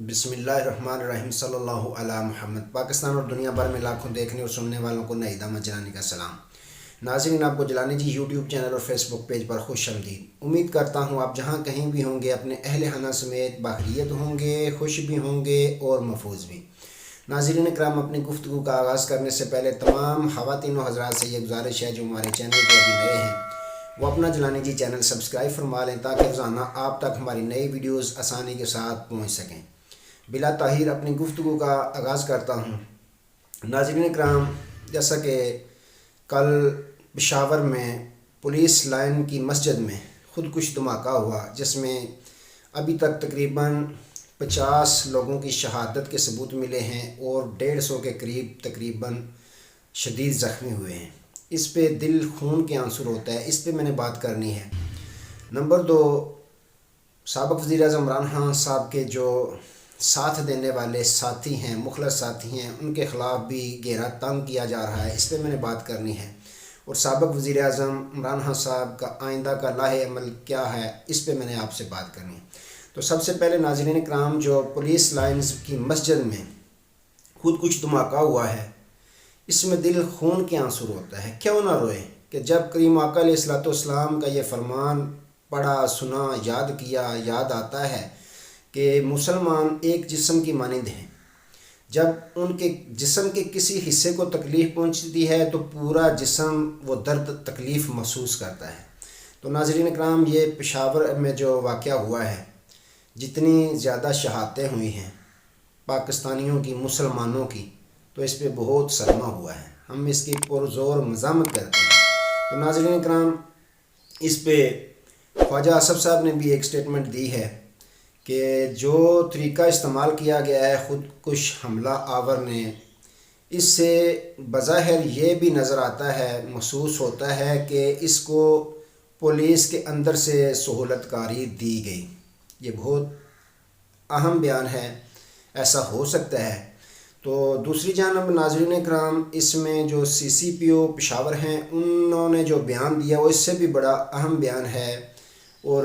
بسم اللہ الرحمن الرحیم صلی اللہ علیہ محمد۔ پاکستان اور دنیا بھر میں لاکھوں دیکھنے اور سننے والوں کو نئی دامت جلانے کا سلام۔ ناظرین، آپ کو جلانی جی یوٹیوب چینل اور فیس بک پیج پر خوش آمدید۔ امید کرتا ہوں آپ جہاں کہیں بھی ہوں گے اپنے اہل خانہ سمیت باخیریت ہوں گے، خوش بھی ہوں گے اور محفوظ بھی۔ ناظرین کرام، اپنی گفتگو کا آغاز کرنے سے پہلے تمام خواتین و حضرات سے یہ گزارش ہے جو ہمارے چینل کے ابھی نئے ہیں وہ اپنا جلانی جی چینل سبسکرائب فرما لیں تاکہ روزانہ آپ تک ہماری نئی ویڈیوز آسانی کے ساتھ پہنچ سکیں۔ بلا تاخیر اپنی گفتگو کا آغاز کرتا ہوں۔ ناظرین کرام، جیسا کہ کل پشاور میں پولیس لائن کی مسجد میں خودکش دھماکہ ہوا، جس میں ابھی تک تقریباً 50 لوگوں کی شہادت کے ثبوت ملے ہیں اور 150 کے قریب تقریباً شدید زخمی ہوئے ہیں۔ اس پہ دل خون کے آنسر ہوتا ہے، اس پہ میں نے بات کرنی ہے۔ نمبر 2، سابق وزیر اعظم عمران خان صاحب کے جو ساتھ دینے والے ساتھی ہیں، مخلص ساتھی ہیں، ان کے خلاف بھی گھیرا تنگ کیا جا رہا ہے، اس پہ میں نے بات کرنی ہے۔ اور سابق وزیر اعظم عمران خان صاحب کا آئندہ کا لاہ عمل کیا ہے، اس پہ میں نے آپ سے بات کرنی ہے۔ تو سب سے پہلے ناظرین کرام، جو پولیس لائنز کی مسجد میں خودکش دھماکہ ہوا ہے، اس میں دل خون کے آنسر ہوتا ہے۔ کیوں نہ روئے کہ جب کریم آقا علیہ الصلوۃ والسلام کا یہ فرمان پڑھا، سنا، یاد کیا، یاد آتا ہے کہ مسلمان ایک جسم کی مانند ہیں۔ جب ان کے جسم کے کسی حصے کو تکلیف پہنچتی ہے تو پورا جسم وہ درد تکلیف محسوس کرتا ہے۔ تو ناظرین کرام، یہ پشاور میں جو واقعہ ہوا ہے، جتنی زیادہ شہادتیں ہوئی ہیں پاکستانیوں کی، مسلمانوں کی، تو اس پہ بہت صدمہ ہوا ہے۔ ہم اس کی پرزور مذمت کرتے ہیں۔ تو ناظرین کرام، اس پہ خواجہ اصف صاحب نے بھی ایک سٹیٹمنٹ دی ہے کہ جو طریقہ استعمال کیا گیا ہے خودکش حملہ آور نے، اس سے بظاہر یہ بھی نظر آتا ہے، محسوس ہوتا ہے کہ اس کو پولیس کے اندر سے سہولت کاری دی گئی۔ یہ بہت اہم بیان ہے، ایسا ہو سکتا ہے۔ تو دوسری جانب ناظرین کرام، اس میں جو سی سی پی او پشاور ہیں، انہوں نے جو بیان دیا وہ اس سے بھی بڑا اہم بیان ہے، اور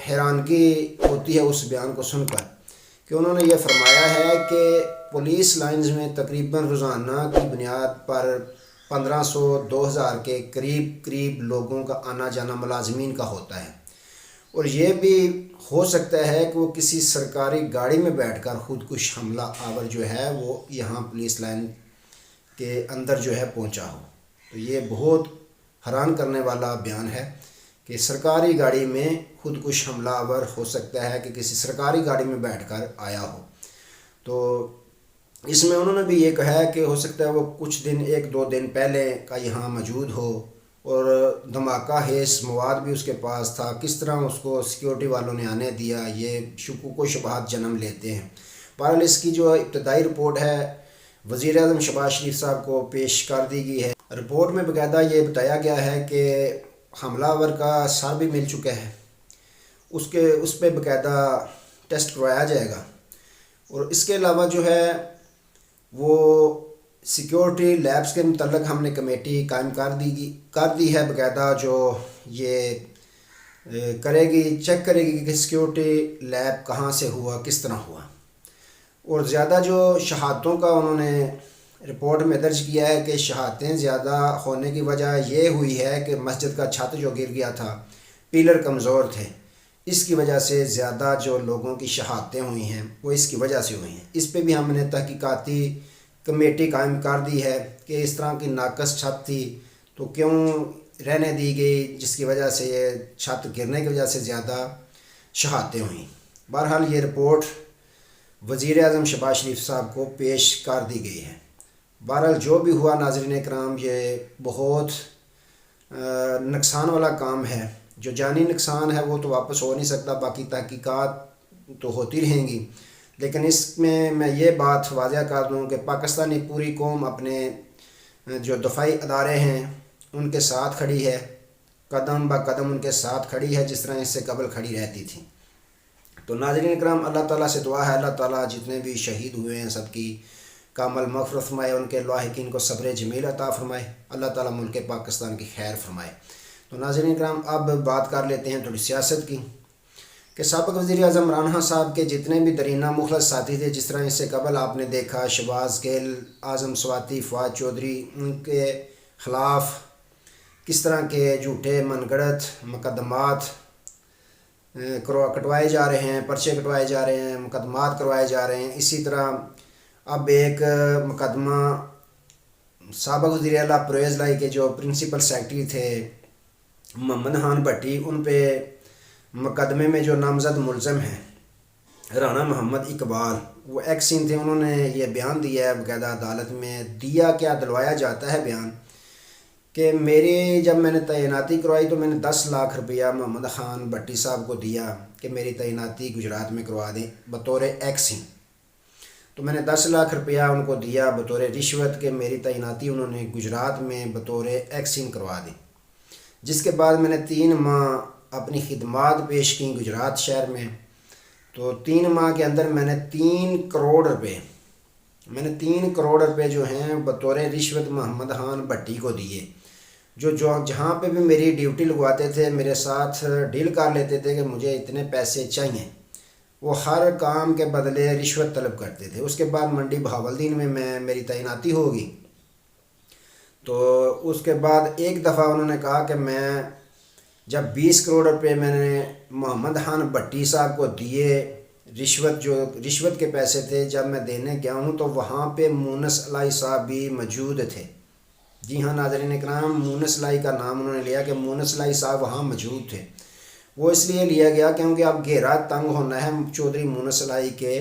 حیرانگی ہوتی ہے اس بیان کو سن کر کہ انہوں نے یہ فرمایا ہے کہ پولیس لائنز میں تقریباً روزانہ کی بنیاد پر 1500 2000 کے قریب لوگوں کا آنا جانا ملازمین کا ہوتا ہے، اور یہ بھی ہو سکتا ہے کہ وہ کسی سرکاری گاڑی میں بیٹھ کر خودکش حملہ آور جو ہے وہ یہاں پولیس لائن کے اندر جو ہے پہنچا ہو۔ تو یہ بہت حیران کرنے والا بیان ہے کہ سرکاری گاڑی میں خودکش حملہ آور ہو سکتا ہے کہ کسی سرکاری گاڑی میں بیٹھ کر آیا ہو۔ تو اس میں انہوں نے بھی یہ کہا ہے کہ ہو سکتا ہے وہ کچھ دن، 1-2 دن پہلے کا یہاں موجود ہو، اور دھماکہ خیز مواد بھی اس کے پاس تھا۔ کس طرح اس کو سیکیورٹی والوں نے آنے دیا، یہ شکوک و شبہات جنم لیتے ہیں۔ بہرحال اس کی جو ابتدائی رپورٹ ہے وزیر اعظم شہباز شریف صاحب کو پیش کر دی گئی ہے۔ رپورٹ میں باقاعدہ یہ بتایا گیا ہے کہ حملہ آور کا سر بھی مل چکا ہے، اس پہ باقاعدہ ٹیسٹ کروایا جائے گا، اور اس کے علاوہ جو ہے وہ سیکیورٹی لیبس کے متعلق ہم نے کمیٹی قائم کر دی ہے باقاعدہ، جو یہ کرے گی، چیک کرے گی کہ سیکیورٹی لیب کہاں سے ہوا، کس طرح ہوا۔ اور زیادہ جو شہادتوں کا انہوں نے رپورٹ میں درج کیا ہے کہ شہادتیں زیادہ ہونے کی وجہ یہ ہوئی ہے کہ مسجد کا چھت جو گر گیا تھا، پیلر کمزور تھے، اس کی وجہ سے زیادہ جو لوگوں کی شہادتیں ہوئی ہیں وہ اس کی وجہ سے ہوئی ہیں۔ اس پہ بھی ہم نے تحقیقاتی کمیٹی قائم کر دی ہے کہ اس طرح کی ناقص چھت تھی تو کیوں رہنے دی گئی، جس کی وجہ سے یہ چھت گرنے کی وجہ سے زیادہ شہادتیں ہوئیں۔ بہرحال یہ رپورٹ وزیر اعظم شہباز شریف صاحب کو پیش کر دی گئی ہے۔ بہرحال جو بھی ہوا ناظرین کرام، یہ بہت نقصان والا کام ہے۔ جو جانی نقصان ہے وہ تو واپس ہو نہیں سکتا، باقی تحقیقات تو ہوتی رہیں گی، لیکن اس میں یہ بات واضح کر دوں کہ پاکستانی پوری قوم اپنے جو دفاعی ادارے ہیں ان کے ساتھ کھڑی ہے، قدم با قدم ان کے ساتھ کھڑی ہے، جس طرح اس سے قبل کھڑی رہتی تھی۔ تو ناظرین کرام، اللہ تعالیٰ سے دعا ہے اللہ تعالیٰ جتنے بھی شہید ہوئے ہیں سب کی کامل مغفرت فرمائے، ان کے لاحقین کو صبر جمیل عطا فرمائے، اللہ تعالیٰ ملک پاکستان کی خیر فرمائے۔ تو ناظرین کرام، اب بات کر لیتے ہیں تھوڑی سیاست کی کہ سابق وزیر اعظم عمران خان صاحب کے جتنے بھی درینہ مخلص ساتھی تھے، جس طرح اس سے قبل آپ نے دیکھا شہباز گل، اعظم سواتی، فواد چودھری، ان کے خلاف کس طرح کے جھوٹے من گڑت مقدمات کٹوائے جا رہے ہیں، پرچے کٹوائے جا رہے ہیں، مقدمات کروائے جا رہے ہیں۔ اسی طرح اب ایک مقدمہ سابق وزیر اعلیٰ پرویز لائی کے جو پرنسپل سیکرٹری تھے محمد خان بھٹی، ان پہ مقدمے میں جو نامزد ملزم ہیں رانا محمد اقبال، وہ ایکسین تھے، انہوں نے یہ بیان دیا ہے باقاعدہ عدالت میں، دیا کیا دلوایا جاتا ہے بیان کہ میری جب میں نے تعیناتی کروائی تو میں نے 10 لاکھ روپیہ محمد خان بھٹی صاحب کو دیا کہ میری تعیناتی گجرات میں کروا دیں بطور ایکسین۔ تو میں نے 10 لاکھ روپیہ ان کو دیا بطور رشوت کہ میری تعیناتی انہوں نے گجرات میں بطور ایکسین کروا دی، جس کے بعد میں نے 3 ماہ اپنی خدمات پیش کی گجرات شہر میں۔ تو 3 ماہ کے اندر میں نے 3 کروڑ روپے جو ہیں بطور رشوت محمد خان بھٹی کو دیے، جو جہاں پہ بھی میری ڈیوٹی لگواتے تھے، میرے ساتھ ڈیل کر لیتے تھے کہ مجھے اتنے پیسے چاہیے، وہ ہر کام کے بدلے رشوت طلب کرتے تھے۔ اس کے بعد منڈی بہاولدین میں میری تعیناتی ہوگی، تو اس کے بعد ایک دفعہ انہوں نے کہا کہ میں جب 20 کروڑ روپے میں نے محمد خان بھٹی صاحب کو دیے رشوت کے پیسے تھے، جب میں دینے گیا ہوں تو وہاں پہ مونس الہی صاحب بھی موجود تھے۔ جی ہاں ناظرین اکرام، مونس الہی کا نام انہوں نے لیا کہ مونس الہی صاحب وہاں موجود تھے۔ وہ اس لیے لیا گیا کیونکہ اب گھیرا تنگ ہونا ہے چودھری مونس الہی کے،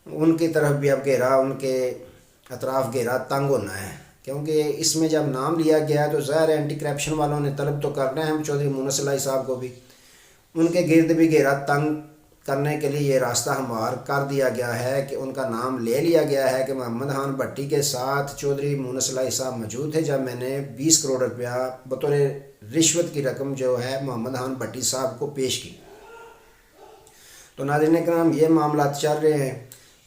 ان کی طرف بھی اب گھیرا، ان کے اطراف گھیرا تنگ ہونا ہے، کیونکہ اس میں جب نام لیا گیا تو ظاہر اینٹی کرپشن والوں نے طلب تو کرنا ہے ہم چودھری مونس الہی صاحب کو بھی، ان کے گرد بھی گھیرا تنگ کرنے کے لیے یہ راستہ ہموار کر دیا گیا ہے کہ ان کا نام لے لیا گیا ہے کہ محمد خان بھٹی کے ساتھ چودھری مونس الہی صاحب موجود تھے جب میں نے 20 کروڑ روپیہ بطور رشوت کی رقم جو ہے محمد خان بھٹی صاحب کو پیش کی۔ تو ناظرین کرام یہ معاملات چل رہے ہیں۔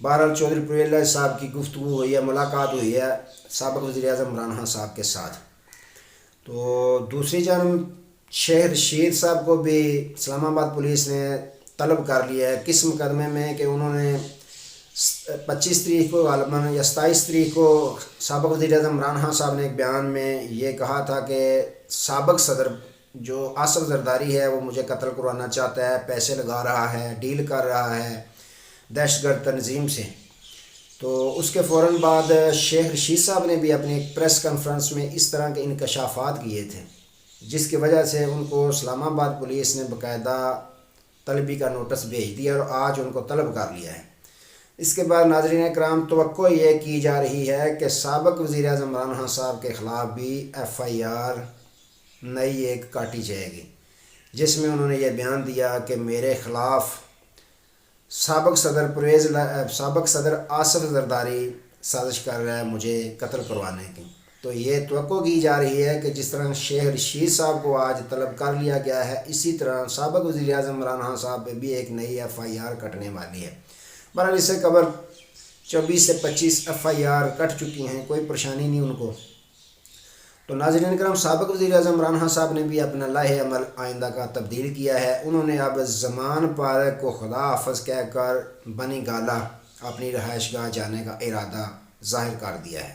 بہرحال چودھری پرویز لائی صاحب کی گفتگو ہوئی ہے، ملاقات ہوئی ہے سابق وزیر اعظم عمران خان صاحب کے ساتھ۔ تو دوسری جانب شیخ رشید صاحب کو بھی اسلام آباد پولیس نے طلب کر لیا ہے کس مقدمے میں کہ انہوں نے 25 تاریخ کو غالباً یا 27 تاریخ کو سابق وزیر اعظم عمران خان صاحب نے ایک بیان میں یہ کہا تھا کہ سابق صدر جو آصف زرداری ہے وہ مجھے قتل کروانا چاہتا ہے، پیسے لگا رہا ہے، ڈیل کر رہا ہے دہشت گرد تنظیم سے۔ تو اس کے فوراً بعد شیخ رشید صاحب نے بھی اپنی ایک پریس کانفرنس میں اس طرح کے انکشافات کیے تھے، جس کی وجہ سے ان کو اسلام آباد پولیس نے باقاعدہ طلبی کا نوٹس بھیج دیا اور آج ان کو طلب کر لیا ہے۔ اس کے بعد ناظرین اکرام توقع یہ کی جا رہی ہے کہ سابق وزیر اعظم عمران خان صاحب کے خلاف بھی FIR نئی ایک کاٹی جائے گی، جس میں انہوں نے یہ بیان دیا کہ میرے خلاف سابق صدر آصف زرداری سازش کر رہا ہے مجھے قتل کروانے کی۔ تو یہ توقع کی جا رہی ہے کہ جس طرح شیخ رشید صاحب کو آج طلب کر لیا گیا ہے، اسی طرح سابق وزیر اعظم عمران خان صاحب پہ بھی ایک نئی FIR کٹنے والی ہے۔ بہرحال اس سے قبل 24 سے 25 FIR کٹ چکی ہیں، کوئی پریشانی نہیں ان کو۔ تو ناظرین کرام سابق وزیر اعظم عمران خان صاحب نے بھی اپنا لائحہ عمل آئندہ کا تبدیل کیا ہے۔ انہوں نے اب زمان پارک کو خدا حافظ کہہ کر بنی گالہ اپنی رہائش گاہ جانے کا ارادہ ظاہر کر دیا ہے،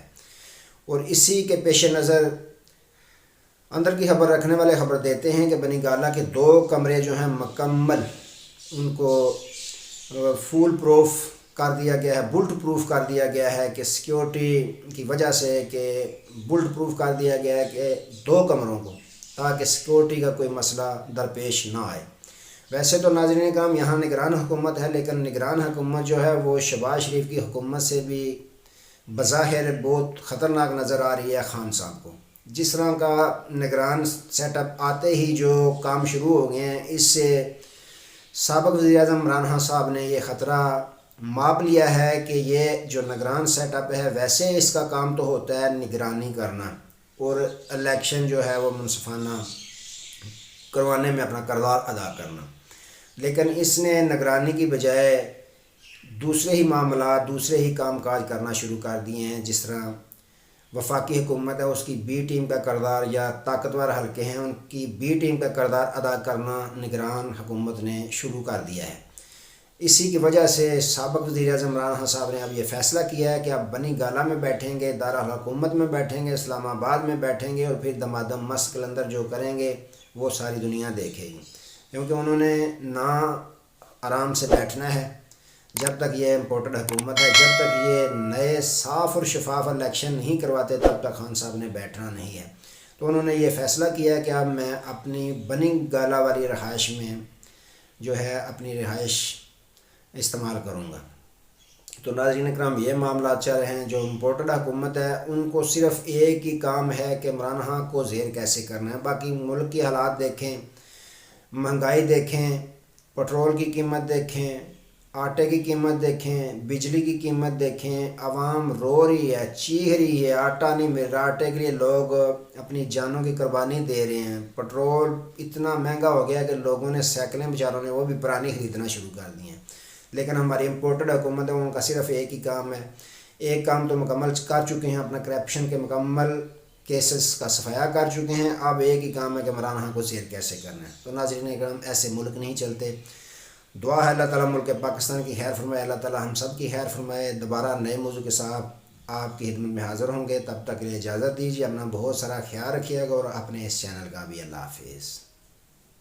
اور اسی کے پیش نظر اندر کی خبر رکھنے والے خبر دیتے ہیں کہ بنی گالہ کے 2 کمرے جو ہیں مکمل ان کو فول پروف کر دیا گیا ہے، بلٹ پروف کر دیا گیا ہے کہ سیکیورٹی کی وجہ سے کہ بلٹ پروف کر دیا گیا ہے کہ 2 کمروں کو، تاکہ سیکیورٹی کا کوئی مسئلہ درپیش نہ آئے۔ ویسے تو ناظرین کرام یہاں نگران حکومت ہے، لیکن نگران حکومت جو ہے وہ شہباز شریف کی حکومت سے بھی بظاہر بہت خطرناک نظر آ رہی ہے خان صاحب کو۔ جس طرح کا نگران سیٹ اپ آتے ہی جو کام شروع ہو گئے ہیں، اس سے سابق وزیر اعظم عمران خان صاحب نے یہ خطرہ ماپ لیا ہے کہ یہ جو نگران سیٹ اپ ہے، ویسے اس کا کام تو ہوتا ہے نگرانی کرنا اور الیکشن جو ہے وہ منصفانہ کروانے میں اپنا کردار ادا کرنا، لیکن اس نے نگرانی کی بجائے دوسرے ہی معاملات، دوسرے ہی کام کاج کرنا شروع کر دیے ہیں، جس طرح وفاقی حکومت ہے اس کی بی ٹیم کا کردار، یا طاقتور حلقے ہیں ان کی بی ٹیم کا کردار ادا کرنا نگران حکومت نے شروع کر دیا ہے۔ اسی کی وجہ سے سابق وزیر اعظم عمران خان صاحب نے اب یہ فیصلہ کیا ہے کہ اب بنی گالہ میں بیٹھیں گے، دارالحکومت میں بیٹھیں گے، اسلام آباد میں بیٹھیں گے، اور پھر دمادم مسک کلندر جو کریں گے وہ ساری دنیا دیکھے گی، کیونکہ انہوں نے نہ آرام سے بیٹھنا ہے جب تک یہ امپورٹڈ حکومت ہے، جب تک یہ نئے صاف اور شفاف الیکشن نہیں کرواتے تب تک خان صاحب نے بیٹھنا نہیں ہے۔ تو انہوں نے یہ فیصلہ کیا ہے کہ اب میں اپنی بنی گالہ والی رہائش میں جو ہے اپنی رہائش استعمال کروں گا۔ تو ناظرین اکرام یہ معاملات چل رہے ہیں۔ جو امپورٹڈ حکومت ہے ان کو صرف ایک ہی کام ہے کہ عمران خان کو زیر کیسے کرنا ہے، باقی ملک کی حالات دیکھیں، مہنگائی دیکھیں، پٹرول کی قیمت دیکھیں، آٹے کی قیمت دیکھیں، بجلی کی قیمت دیکھیں، عوام رو رہی ہے، چیخ رہی ہے، آٹا نہیں مل رہا، آٹے کے لیے لوگ اپنی جانوں کی قربانی دے رہے ہیں، پٹرول اتنا مہنگا ہو گیا کہ لوگوں نے سائیکلیں بیچاروں نے وہ بھی پرانی خریدنا شروع کر دی ہیں۔ لیکن ہماری امپورٹڈ حکومت ہے ان کا صرف ایک ہی کام ہے، ایک کام تو مکمل کر چکے ہیں، اپنا کرپشن کے مکمل کیسز کا صفایا کر چکے ہیں، اب ایک ہی کام ہے کہ عمران خان کو زیر کیسے کرنا ہے۔ تو ناظرین اکرام ایسے ملک نہیں چلتے۔ دعا ہے اللہ تعالیٰ ملک پاکستان کی خیر فرمائے، اللہ تعالیٰ ہم سب کی خیر فرمائے۔ دوبارہ نئے موضوع کے ساتھ آپ کی خدمت میں حاضر ہوں گے، تب تک کے لیے اجازت دیجیے، اپنا بہت سارا خیال رکھیے گا اور اپنے اس چینل کا بھی۔ اللہ حافظ۔